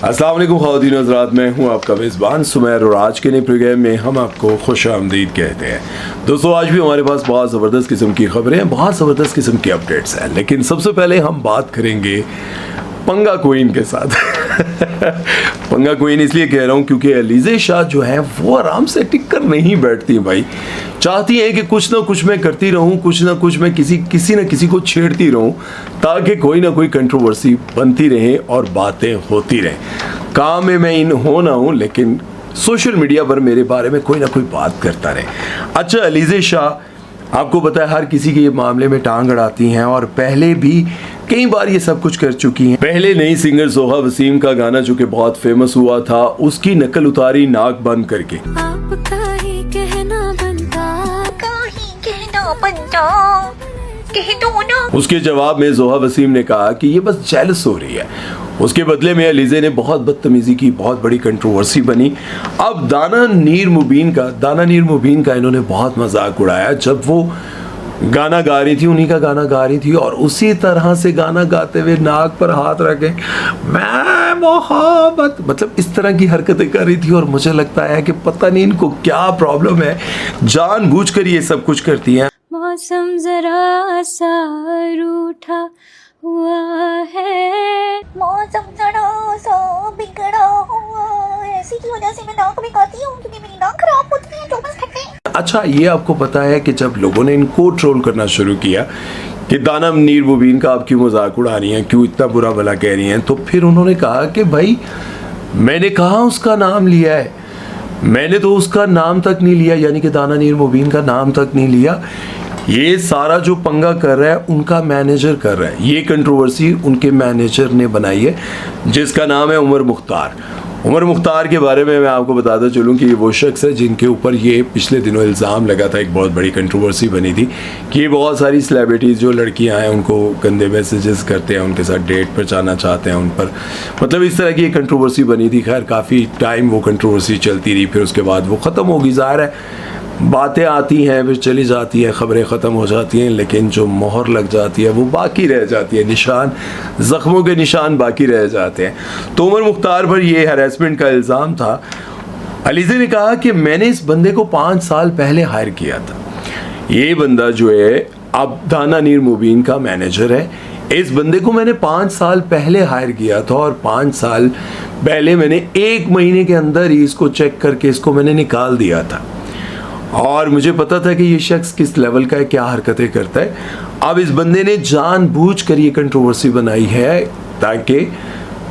अस्सलाम वालेकुम ख़वातीन और हज़रात, मैं हूं आपका मेज़बान सुमैर और आज के नए प्रोग्राम में हम आपको खुशामदीद कहते हैं। दोस्तों, आज भी हमारे पास बहुत ज़बरदस्त किस्म की खबरें हैं, बहुत ज़बरदस्त किस्म की अपडेट्स हैं, लेकिन सबसे पहले हम बात करेंगे पंगा क्वीन के साथ। पंगा क्वीन इसलिए कह रहा हूँ क्योंकि अलीज़ा शाह जो है वो आराम से टिक कर नहीं बैठती भाई। चाहती हैं कि कुछ ना कुछ मैं करती रहूं, कुछ ना कुछ मैं किसी ना किसी को छेड़ती रहूं ताकि कोई ना कोई कंट्रोवर्सी बनती रहे और बातें होती रहें। काम में मैं इन हो ना हूं, लेकिन सोशल मीडिया पर मेरे बारे में कोई ना कोई बात करता रहे। अच्छा, अलीज़ा शाह आपको पता है हर किसी के मामले में टांग अड़ाती हैं और पहले भी कई बार ये सब कुछ कर चुकी हैं। पहले नई सिंगर जोहा वसीम का गाना जो कि बहुत फेमस हुआ था, उसकी नकल उतारी नाक बंद करके। आपका ही कहना बनता, कह दो ना। उसके जवाब में जोहा वसीम ने कहा कि ये बस जेलस हो रही है। उसके बदले में अलीज़ा ने बहुत बदतमीजी की, बहुत बड़ी कंट्रोवर्सी बनी। अब दाना नीर मुबीन का इन्होंने बहुत मजाक उड़ाया जब वो गाना गा रही थी, उन्हीं का गाना गा रही थी और उसी तरह से गाना गाते हुए नाक पर हाथ रखे मैं मोहब्बत, मतलब इस तरह की हरकतें कर रही थी। और मुझे लगता है कि पता नहीं इनको क्या प्रॉब्लम है, जानबूझकर ये सब कुछ करती हैं। मौसम जरा सा रूठा हुआ है, मौसम जरा सा बिगड़ा हुआ है, इसी की वजह से मैं नाक में गाती हूँ क्योंकि मेरी नाक खराब होती है, जो बस खट्टे। अच्छा, ये आपको पता है कि जब लोगों ने इनको ट्रोल करना शुरू किया कि दाना नीर मुबीन का आप क्यों मजाक उड़ा रही हैं, क्यों इतना बुरा भला कह रही हैं, तो फिर उन्होंने कहा कि भाई मैंने कहाँ उसका नाम लिया है, मैंने तो उसका नाम तक नहीं लिया, यानी कि दाना नीर मुबीन का नाम तक नहीं लिया। ये सारा जो पंगा कर रहा है उनका मैनेजर कर रहा है, ये कंट्रोवर्सी उनके मैनेजर ने बनाई है जिसका नाम है उमर मुख्तार। उमर मुख्तार के बारे में मैं आपको बताता चलूँ कि ये वो शख्स है जिनके ऊपर ये पिछले दिनों इल्ज़ाम लगा था, एक बहुत बड़ी कंट्रोवर्सी बनी थी कि ये बहुत सारी सेलिब्रिटीज़ जो लड़कियां हैं उनको गंदे मैसेजेस करते हैं, उनके साथ डेट पर जाना चाहते हैं, उन पर मतलब इस तरह की एक कंट्रोवर्सी बनी थी। खैर काफ़ी टाइम वो कंट्रोवर्सी चलती रही, फिर उसके बाद वो ख़त्म होगी। ज़ाहिर है बातें आती हैं फिर चली जाती हैं, ख़बरें ख़त्म हो जाती हैं, लेकिन जो मोहर लग जाती है वो बाकी रह जाती है, निशान, ज़ख्मों के निशान बाकी रह जाते हैं। तो उमर मुख्तार पर ये हैरेसमेंट का इल्ज़ाम था। अलीज़ा ने कहा कि मैंने इस बंदे को 5 साल पहले हायर किया था। ये बंदा जो है अब दाना नीर मुबीन का मैनेजर है। इस बंदे को मैंने 5 साल पहले हायर किया था और 5 साल पहले मैंने 1 महीने के अंदर ही इसको चेक करके इसको मैंने निकाल दिया था और मुझे पता था कि ये शख्स किस लेवल का है, क्या हरकतें करता है। अब इस बंदे ने जानबूझकर ये कंट्रोवर्सी बनाई है ताकि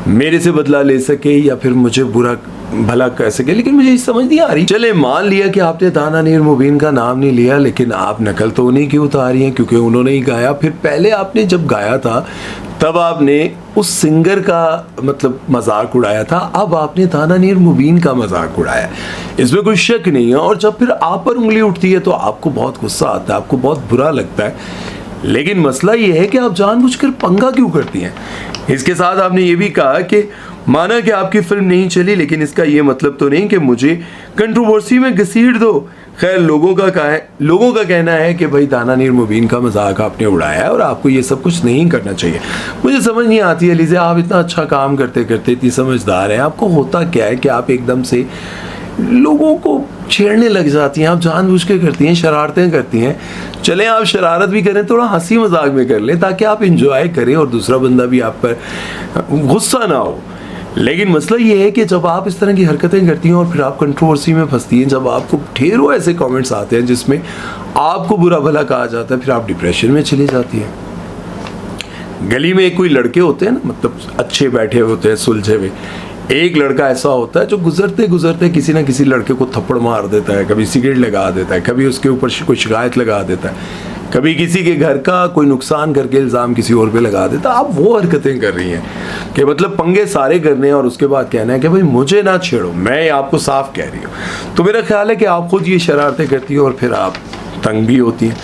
मेरे से बदला ले सके या फिर मुझे बुरा भला कह सके, लेकिन मुझे समझ नहीं आ रही। चले मान लिया कि आपने दाना नीर मुबीन का नाम नहीं लिया, लेकिन आप नकल तो उन्हीं की उतारी हैं क्योंकि उन्होंने ही गाया। फिर पहले आपने जब गाया था तब आपने उस सिंगर का मतलब मजाक उड़ाया था, अब आपने दाना नीर मुबीन का मजाक उड़ाया, इसमें कोई शक नहीं है। और जब फिर आप पर उंगली उठती है तो आपको बहुत गुस्सा आता है, आपको बहुत बुरा लगता है, लेकिन मसला ये है कि आप जानबूझकर पंगा क्यों करती हैं। इसके साथ आपने ये भी कहा कि माना कि आपकी फिल्म नहीं चली, लेकिन इसका ये मतलब तो नहीं कि मुझे कंट्रोवर्सी में घसीट दो। खैर लोगों का कहना है कि भाई दाना नीर मुबीन का मजाक आपने उड़ाया है और आपको ये सब कुछ नहीं करना चाहिए। मुझे समझ नहीं आती है अलीज़ा, आप इतना अच्छा काम करते करते इतनी समझदार हैं, आपको होता क्या है कि आप एकदम से लोगों को छेड़ने लग जाती हैं, आप जानबूझ के करती हैं, शरारतें करती हैं। चलें आप शरारत भी करें, थोड़ा हंसी मजाक में कर लें ताकि आप इंजॉय करें और दूसरा बंदा भी आप पर गुस्सा ना हो। लेकिन मसला ये है कि जब आप इस तरह की हरकतें करती हैं और फिर आप कंट्रोवर्सी में फंसती हैं, जब आपको ढेरों ऐसे कमेंट्स आते हैं जिसमें आपको बुरा भला कहा जाता है, फिर आप डिप्रेशन में चली जाती हैं। गली में कोई लड़के होते हैं ना, मतलब अच्छे बैठे होते हैं सुलझे हुए, एक लड़का ऐसा होता है जो गुजरते गुजरते किसी ना किसी लड़के को थप्पड़ मार देता है, कभी सिगरेट लगा देता है, कभी उसके ऊपर कोई शिकायत लगा देता है, कभी किसी के घर का कोई नुकसान करके इल्ज़ाम किसी और पे लगा देता। आप वो हरकतें कर रही हैं कि मतलब पंगे सारे करने हैं और उसके बाद कहना है कि भाई मुझे ना छेड़ो, मैं आपको साफ कह रही हूँ। तो मेरा ख्याल है कि आप खुद ये शरारतें करती हैं और फिर आप तंग भी होती हैं।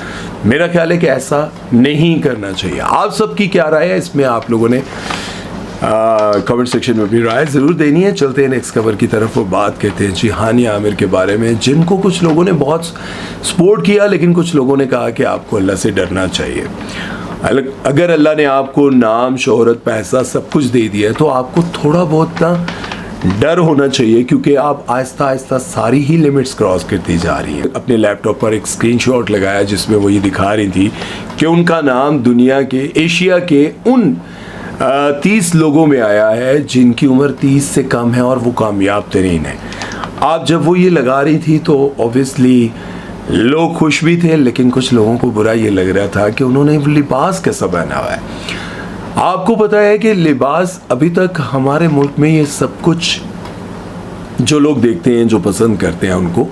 मेरा ख्याल है कि ऐसा नहीं करना चाहिए। आप सबकी क्या राय है इसमें, आप लोगों ने कमेंट सेक्शन में अपनी राय ज़रूर देनी है। चलते हैं नेक्स्ट खबर की तरफ। वो बात कहते हैं जी हानिया आमिर के बारे में, जिनको कुछ लोगों ने बहुत सपोर्ट किया, लेकिन कुछ लोगों ने कहा कि आपको अल्लाह से डरना चाहिए। अगर अल्लाह ने आपको नाम, शोहरत, पैसा सब कुछ दे दिया है तो आपको थोड़ा बहुत ना डर होना चाहिए, क्योंकि आप आहिस्ता आहिस्ता सारी ही लिमिट्स क्रॉस करती जा रही हैं। अपने लैपटॉप पर एक स्क्रीनशॉट लगाया जिसमें वो ये दिखा रही थी कि उनका नाम दुनिया के, एशिया के उन 30 लोगों में आया है जिनकी उम्र 30 से कम है और वो कामयाब तरीन है। आप जब वो ये लगा रही थी तो ऑब्वियसली लोग खुश भी थे, लेकिन कुछ लोगों को बुरा ये लग रहा था कि उन्होंने लिबास कैसा पहना हुआ है। आपको पता है कि लिबास अभी तक हमारे मुल्क में ये सब कुछ जो लोग देखते हैं, जो पसंद करते हैं, उनको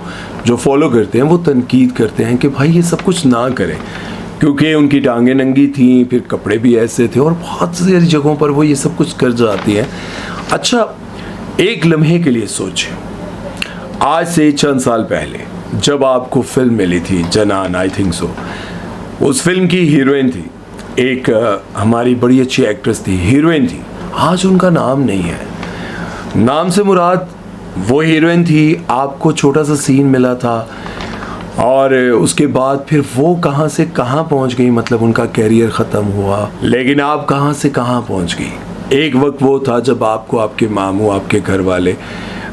जो फॉलो करते हैं, वो तनकीद करते हैं कि भाई ये सब कुछ ना करें, क्योंकि उनकी टांगें नंगी थी, फिर कपड़े भी ऐसे थे और बहुत सारी जगहों पर वो ये सब कुछ कर जाती हैं। अच्छा, एक लम्हे के लिए सोचें, आज से चंद साल पहले जब आपको फिल्म मिली थी जनान, आई थिंक सो, उस फिल्म की हीरोइन थी एक हमारी बड़ी अच्छी एक्ट्रेस थी, हीरोइन थी। आज उनका नाम नहीं है। नाम से मुराद वो हीरोइन थी, आपको छोटा सा सीन मिला था और उसके बाद फिर वो कहाँ से कहाँ पहुँच गई, मतलब उनका कैरियर ख़त्म हुआ, लेकिन आप कहाँ से कहाँ पहुँच गई। एक वक्त वो था जब आपको आपके मामू, आपके घर वाले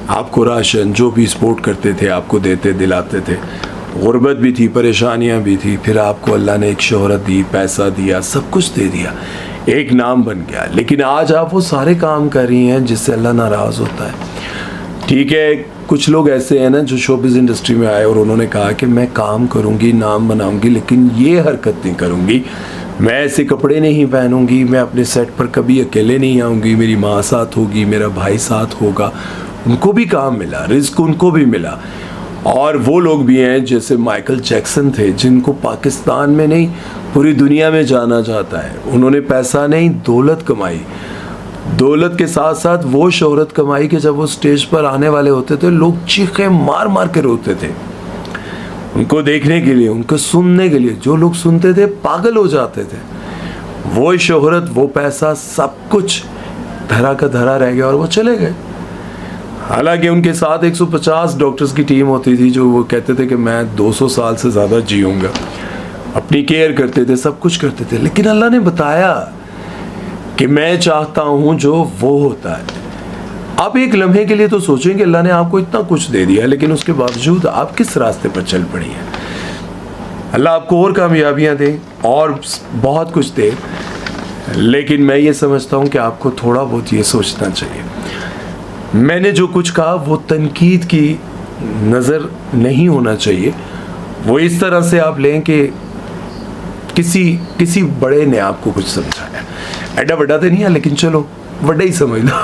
आपको राशन जो भी सपोर्ट करते थे आपको देते दिलाते थे। गुर्बत भी थी, परेशानियां भी थी, फिर आपको अल्लाह ने एक शोहरत दी, पैसा दिया, सब कुछ दे दिया, एक नाम बन गया। लेकिन आज आप वो सारे काम कर रही हैं जिससे अल्लाह नाराज़ होता है। ठीक है, कुछ लोग ऐसे हैं ना जो शोबिज़ इंडस्ट्री में आए और उन्होंने कहा कि मैं काम करूँगी, नाम बनाऊँगी, लेकिन ये हरकत नहीं करूँगी, मैं ऐसे कपड़े नहीं पहनूँगी, मैं अपने सेट पर कभी अकेले नहीं आऊँगी, मेरी माँ साथ होगी, मेरा भाई साथ होगा। उनको भी काम मिला, रिस्क उनको भी मिला। और वो लोग भी हैं जैसे माइकल जैक्सन थे, जिनको पाकिस्तान में नहीं पूरी दुनिया में जाना जाता है। उन्होंने पैसा नहीं, दौलत कमाई, दौलत के साथ साथ वो शोहरत कमाई कि जब वो स्टेज पर आने वाले होते थे लोग चीखें मार मार के रोते थे उनको देखने के लिए, उनको सुनने के लिए। जो लोग सुनते थे पागल हो जाते थे। वो शोहरत, वो पैसा, सब कुछ धरा का धरा रह गया और वो चले गए। हालांकि उनके साथ 150 डॉक्टर्स की टीम होती थी जो वो कहते थे कि मैं 200 साल से ज़्यादा जीऊँगा, अपनी केयर करते थे, सब कुछ करते थे। लेकिन अल्लाह ने बताया कि मैं चाहता हूँ जो वो होता है। आप एक लम्हे के लिए तो सोचें कि अल्लाह ने आपको इतना कुछ दे दिया, लेकिन उसके बावजूद आप किस रास्ते पर चल पड़ी हैं। अल्लाह आपको और कामयाबियाँ दे और बहुत कुछ दे, लेकिन मैं ये समझता हूँ कि आपको थोड़ा बहुत ये सोचना चाहिए। मैंने जो कुछ कहा वो तनकीद की नज़र नहीं होना चाहिए, वो इस तरह से आप लें कि किसी बड़े ने आपको कुछ समझाया। एडा बड़ा तो नहीं है, लेकिन चलो बड़ा ही समझ लो।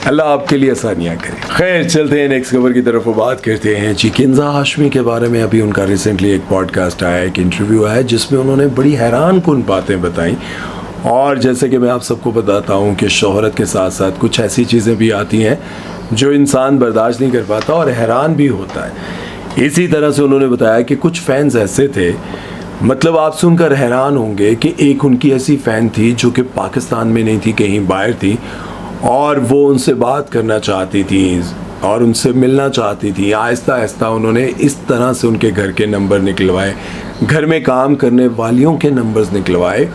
अल्लाह आपके लिए आसानियाँ करे। खैर, चलते हैं नेक्स्ट खबर की तरफ, बात करते हैं जी किंजा हाशमी के बारे में। अभी उनका रिसेंटली एक पॉडकास्ट आया, एक इंटरव्यू आया जिसमें उन्होंने बड़ी हैरान कुन बातें बताई। और जैसे कि मैं आप सबको बताता हूँ कि शोहरत के साथ साथ कुछ ऐसी चीज़ें भी आती हैं जो इंसान बर्दाश्त नहीं कर पाता और हैरान भी होता है। इसी तरह से उन्होंने बताया कि कुछ फैंस ऐसे थे, मतलब आप सुनकर हैरान होंगे कि एक उनकी ऐसी फ़ैन थी जो कि पाकिस्तान में नहीं थी, कहीं बाहर थी, और वो उनसे बात करना चाहती थी और उनसे मिलना चाहती थी। आहिस्ता आहिस्ता उन्होंने इस तरह से उनके घर के नंबर निकलवाए, घर में काम करने वालियों के नंबर्स निकलवाए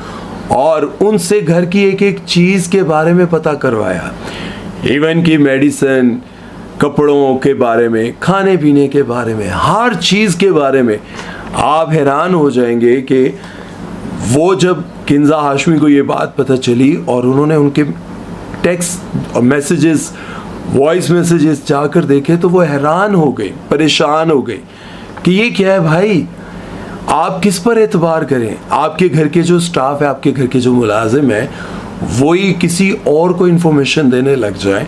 और उनसे घर की एक एक चीज़ के बारे में पता करवाया, इवन की मेडिसिन, कपड़ों के बारे में, खाने पीने के बारे में, हर चीज़ के बारे में। आप हैरान हो जाएंगे कि वो जब किंजा हाशमी को ये बात पता चली और उन्होंने उनके टेक्स्ट और मैसेजेस, वॉइस मैसेजेस जाकर देखे तो वो हैरान हो गई, परेशान हो गई कि ये क्या है भाई, आप किस पर एतबार करें। आपके घर के जो स्टाफ है, आपके घर के जो मुलाजिम है, वही किसी और को इन्फॉर्मेशन देने लग जाए।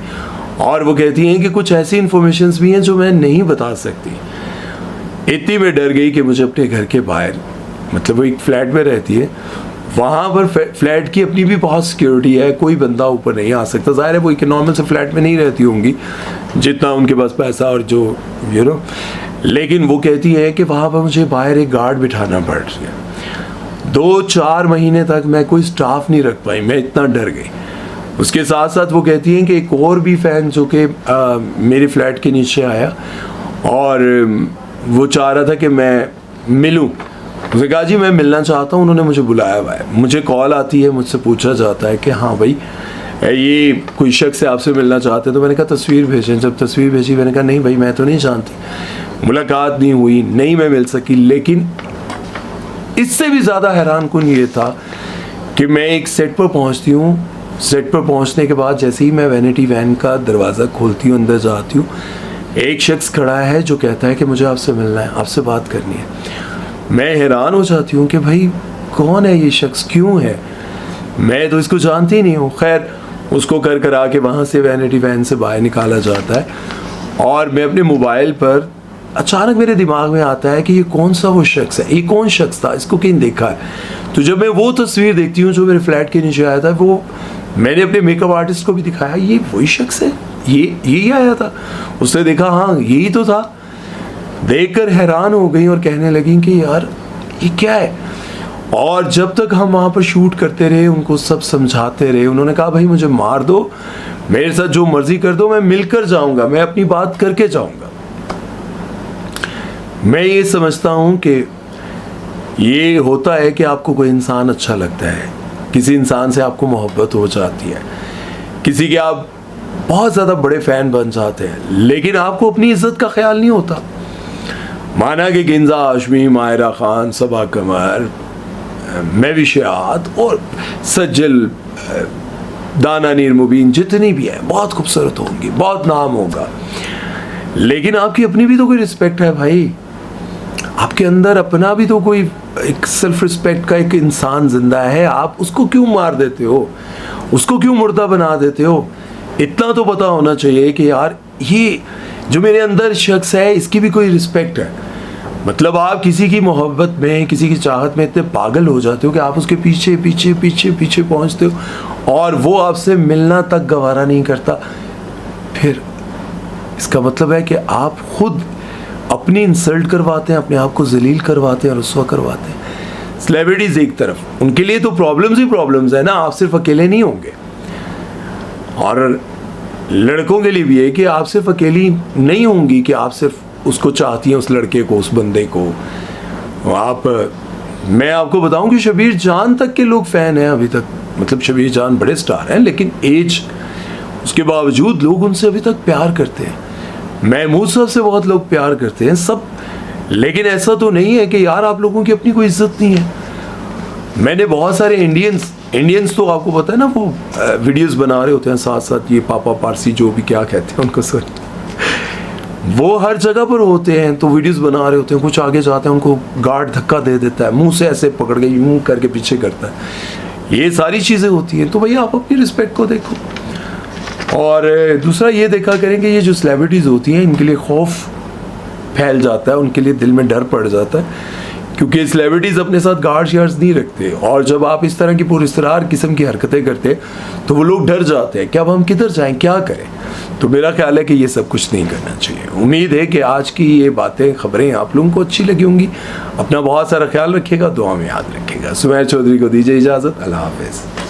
और वो कहती हैं कि कुछ ऐसी इन्फॉर्मेशंस भी हैं जो मैं नहीं बता सकती। इतनी मैं डर गई कि मुझे अपने घर के बाहर, मतलब वो एक फ्लैट में रहती है, वहाँ पर फ्लैट की अपनी भी बहुत सिक्योरिटी है, कोई बंदा ऊपर नहीं आ सकता। ज़ाहिर है वो एक नॉर्मल से फ्लैट में नहीं रहती होंगी जितना उनके पास पैसा और जो लेकिन वो कहती है कि वहाँ पर मुझे बाहर एक गार्ड बिठाना पड़ गया। 2-4 महीने तक मैं कोई स्टाफ नहीं रख पाई, मैं इतना डर गई। उसके साथ साथ वो कहती हैं कि एक और भी फ़ैन जो कि मेरे फ्लैट के नीचे आया और वो चाह रहा था कि मैं मिलूं, उसने कहा जी मैं मिलना चाहता हूँ, उन्होंने मुझे बुलाया हुआ है। मुझे कॉल आती है, मुझसे पूछा जाता है कि हाँ भाई ये कोई शख्स से आपसे मिलना चाहते हैं। तो मैंने कहा तस्वीर भेजें। जब तस्वीर भेजी मैंने कहा नहीं भाई मैं तो नहीं जानती, मुलाकात नहीं हुई, नहीं मैं मिल सकी। लेकिन इससे भी ज़्यादा हैरान कुन ये था कि मैं एक सेट पर पहुंचती हूँ, सेट पर पहुंचने के बाद जैसे ही मैं वैनिटी वैन का दरवाज़ा खोलती हूँ, अंदर जाती हूँ, एक शख्स खड़ा है जो कहता है कि मुझे आपसे मिलना है, आपसे बात करनी है। मैं हैरान हो जाती हूँ कि भाई कौन है ये शख्स, क्यों है, मैं तो इसको जानती नहीं हूँ। खैर उसको कर कर आके वहाँ से वैनिटी वैन से बाहर निकाला जाता है और मैं अपने मोबाइल पर अचानक मेरे दिमाग में आता है कि ये कौन सा वो शख्स है, ये कौन शख्स था, इसको कहीं देखा है। तो जब मैं वो तस्वीर देखती हूँ जो मेरे फ्लैट के नीचे आया था, वो मैंने अपने मेकअप आर्टिस्ट को भी दिखाया, ये वही शख्स है, यही आया था। उसने देखा हाँ यही तो था। देखकर हैरान हो गई और कहने लगी कि यार ये क्या है। और जब तक हम वहाँ पर शूट करते रहे, उनको सब समझाते रहे, उन्होंने कहा भाई मुझे मार दो, मेरे साथ जो मर्जी कर दो, मैं मिलकर जाऊँगा, मैं अपनी बात करके जाऊँगा। मैं ये समझता हूँ कि ये होता है कि आपको कोई इंसान अच्छा लगता है, किसी इंसान से आपको मोहब्बत हो जाती है, किसी के आप बहुत ज़्यादा बड़े फ़ैन बन जाते हैं, लेकिन आपको अपनी इज़्ज़त का ख्याल नहीं होता। माना कि गिंजा हाशमी, मायरा खान, सबा कमर, महविशात और सज्जल, दाना नीर मुबीन जितनी भी हैं बहुत खूबसूरत होंगी, बहुत नाम होगा, लेकिन आपकी अपनी भी तो कोई रिस्पेक्ट है भाई। आपके अंदर अपना भी तो कोई एक सेल्फ रिस्पेक्ट का एक इंसान जिंदा है, आप उसको क्यों मार देते हो, उसको क्यों मुर्दा बना देते हो। इतना तो पता होना चाहिए कि यार ये जो मेरे अंदर शख्स है इसकी भी कोई रिस्पेक्ट है। मतलब आप किसी की मोहब्बत में, किसी की चाहत में इतने पागल हो जाते हो कि आप उसके पीछे पीछे पीछे पीछे पहुंचते हो और वो आपसे मिलना तक गवारा नहीं करता। फिर इसका मतलब है कि आप खुद अपनी इंसल्ट करवाते हैं, अपने आप को जलील करवाते हैं, रुस्वा करवाते हैं। सेलिब्रिटीज एक तरफ, उनके लिए तो प्रॉब्लम्स ही प्रॉब्लम्स है ना, आप सिर्फ अकेले नहीं होंगे। और लड़कों के लिए भी है कि आप सिर्फ अकेली नहीं होंगी कि आप सिर्फ उसको चाहती हैं, उस लड़के को, उस बंदे को। मैं आपको बताऊं कि शबीर जान तक के लोग फ़ैन हैं अभी तक। मतलब शबीर जान बड़े स्टार हैं, लेकिन एज उसके बावजूद लोग उनसे अभी तक प्यार करते हैं। महमूद साहब से बहुत लोग प्यार करते हैं सब, लेकिन ऐसा तो नहीं है कि यार आप लोगों की अपनी कोई इज्जत नहीं है। मैंने बहुत सारे इंडियंस तो आपको पता है ना, वो वीडियोस बना रहे होते हैं साथ साथ, ये पापा पारसी जो भी क्या कहते हैं उनको, सर वो हर जगह पर होते हैं, तो वीडियोस बना रहे होते हैं, कुछ आगे जाते हैं उनको गार्ड धक्का दे देता है, मुंह से ऐसे पकड़ के मुंह करके पीछे करता है। ये सारी चीज़ें होती हैं। तो भैया आप अपनी रिस्पेक्ट को देखो। और दूसरा ये देखा करें कि ये जो सेलिब्रिटीज़ होती हैं इनके लिए खौफ फैल जाता है, उनके लिए दिल में डर पड़ जाता है, क्योंकि सेलिब्रिटीज़ अपने साथ गार्ड्स नहीं रखते। और जब आप इस तरह की पुरस्कार किस्म की हरकतें करते तो वो लोग डर जाते हैं कि अब हम किधर जाएं, क्या करें। तो मेरा ख्याल है कि ये सब कुछ नहीं करना चाहिए। उम्मीद है कि आज की ये बातें, खबरें आप लोगों को अच्छी लगी होंगी। अपना बहुत सारा ख्याल रखिएगा, दुआ में याद रखिएगा। सुमैर चौधरी को दीजिए इजाज़त। अल्लाह हाफ़िज़।